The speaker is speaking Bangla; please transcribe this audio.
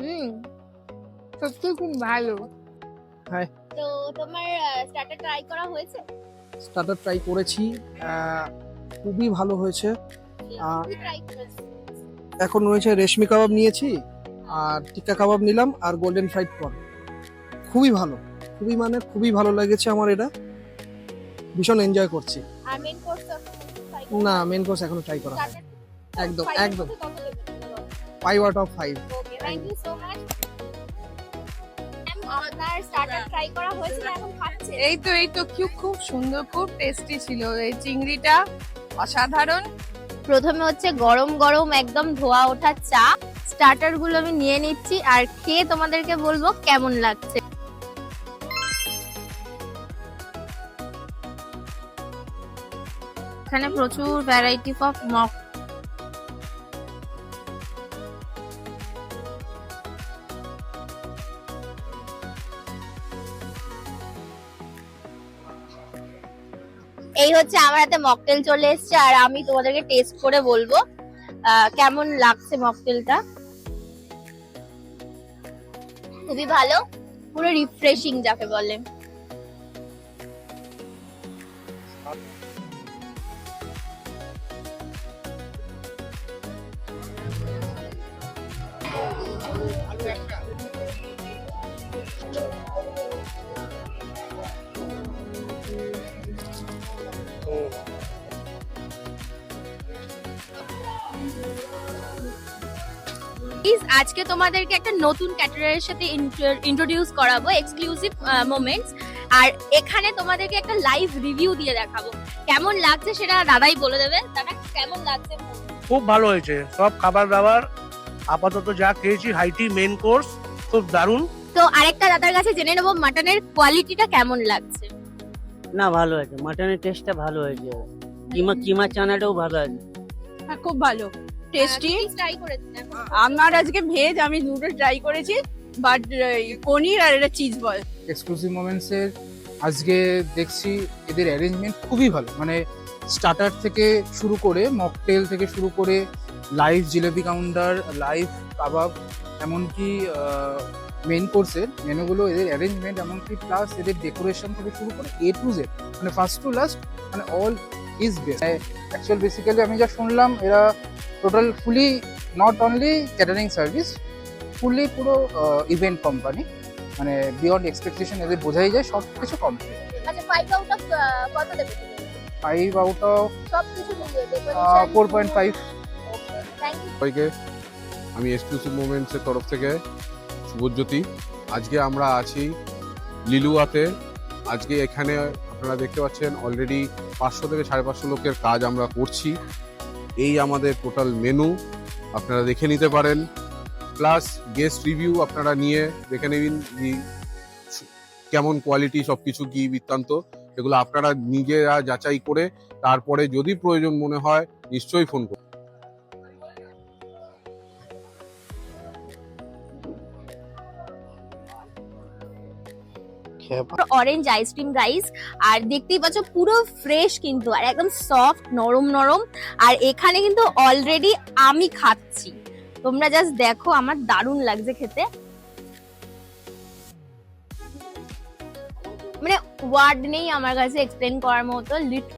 হুম, সত্যি খুব ভালো। হাই, তো তোমার স্টার্টার ট্রাই করা হয়েছে? স্টার্টার ট্রাই করেছি, খুবই ভালো হয়েছে। কি ট্রাই করেছো? এখন রয়েছে রেশমি কাবাব নিয়েছি, আর টিক্কা কাবাব নিলাম, আর গোল্ডেন ফ্রাইড প্রন। খুবই ভালো, খুবই মানে খুবই ভালো লেগেছে আমার, এটা ভীষণ এনজয় করছি। আর মেইন কোর্স ট্রাই না, মেন কোর্স এখনো ট্রাই করা হয়। একদম একদম কত দেবে? 5 out of 5। Okay, thank you so much. আপনার স্টার্টার ট্রাই করা হয়েছে না এখন খাচ্ছে? এই তো খুব সুন্দর, খুব টেস্টি ছিল এই চিংড়িটা, অসাধারণ। প্রথমে হচ্ছে গরম গরম একদম ধোয়া ওঠা চা। স্টার্টার গুলো আমি নিয়ে নিচ্ছি আর খেয়ে তোমাদেরকে বলবো কেমন লাগছে। এখানে প্রচুর ভ্যারাইটি অফ মক। এই হচ্ছে আমার হাতে মকটেল চলে এসেছে আর আমি তোমাদেরকে টেস্ট করে বলবো কেমন লাগছে মকটেলটা। খুবই ভালো, পুরো রিফ্রেশিং যাকে বলে। আজকে তোমাদেরকে একটা নতুন ক্যাটারারের সাথে ইন্ট্রোডিউস করাবো, এক্সক্লুসিভ মোমেন্টস। আর এখানে তোমাদেরকে একটা লাইভ রিভিউ দিয়ে দেখাবো কেমন লাগছে, সেটা দাদাই বলে দেবে। দাদা কেমন লাগছে? খুব ভালো হয়েছে, সব খাবার দাবার আপাতত যা খেয়েছি হাইটি মেন কোর্স খুব দারুণ। তো আরেকটা দাদার কাছে জেনে নেবো মাটনের কোয়ালিটিটা কেমন লাগছে। না, ভালো আছে, মাটনের টেস্টটা ভালো হয়েছে, কিমা চানাটাও ভালো আছে। হ্যাঁ, খুব ভালো, টেস্টি। ট্রাই করেছেন এখন? আমার আজকে ভেজ, আমি দুটো ট্রাই করেছি, বাট পনির আর এটা চিজ বল। এক্সক্লুসিভ মোমেন্টসের আজকে দেখছি এদের অ্যারেঞ্জমেন্ট খুবই ভালো, মানে স্টার্টার থেকে শুরু করে মকটেল থেকে শুরু করে লাইভ জিলেবি কাউন্টার, লাইভ কাবাব, এমনকি মেন কোর্সের মেনুগুলো, এদের অ্যারেঞ্জমেন্ট, এমনকি প্লাস এদের ডেকোরেশন থেকে শুরু করে A to Z, মানে ফার্স্ট টু লাস্ট, মানে all is best. Actual basically আমি যা শুনলাম, এরা total fully not only catering service, fully পুরো ইভেন্ট কোম্পানি, মানে বিয়ন্ড এক্সপেকটেশন এদের বোঝাই যায়, সব কিছু কমপ্লিট। আচ্ছা, 5 আউট অফ কত দেবে? 5 আউট অফ সবকিছু মিলিয়ে ডেকোরেশন 4.5। Thank you. সবাইকে আমি এক্সক্লুসিভ মোমেন্টসের তরফ থেকে শুভজ্যোতি। আজকে আমরা আছি লিলুয়াতে। আজকে এখানে আপনারা দেখতে পাচ্ছেন অলরেডি 500 থেকে 550 লোকের কাজ আমরা করছি। এই আমাদের টোটাল মেনু, আপনারা দেখে নিতে পারেন, প্লাস গেস্ট রিভিউ আপনারা নিয়ে দেখে নেবেন কেমন কোয়ালিটি, সব কিছু কি বৃত্তান্ত, এগুলো আপনারা নিজেরা যাচাই করে তারপরে যদি প্রয়োজন মনে হয় নিশ্চয়ই ফোন করুন। অরেঞ্জ আইসক্রিম গাইস, আর দেখতেই পাচ্ছ পুরো ফ্রেশ কিন্তু, আর একদম সফট নরম নরম। আর এখানে কিন্তু অলরেডি আমি খাচ্ছি, তোমরা জাস্ট দেখো, আমার দারুণ লাগছে খেতে। মানে ওয়ার্ড নেই আমার কাছে এক্সপ্লেন করার মতো।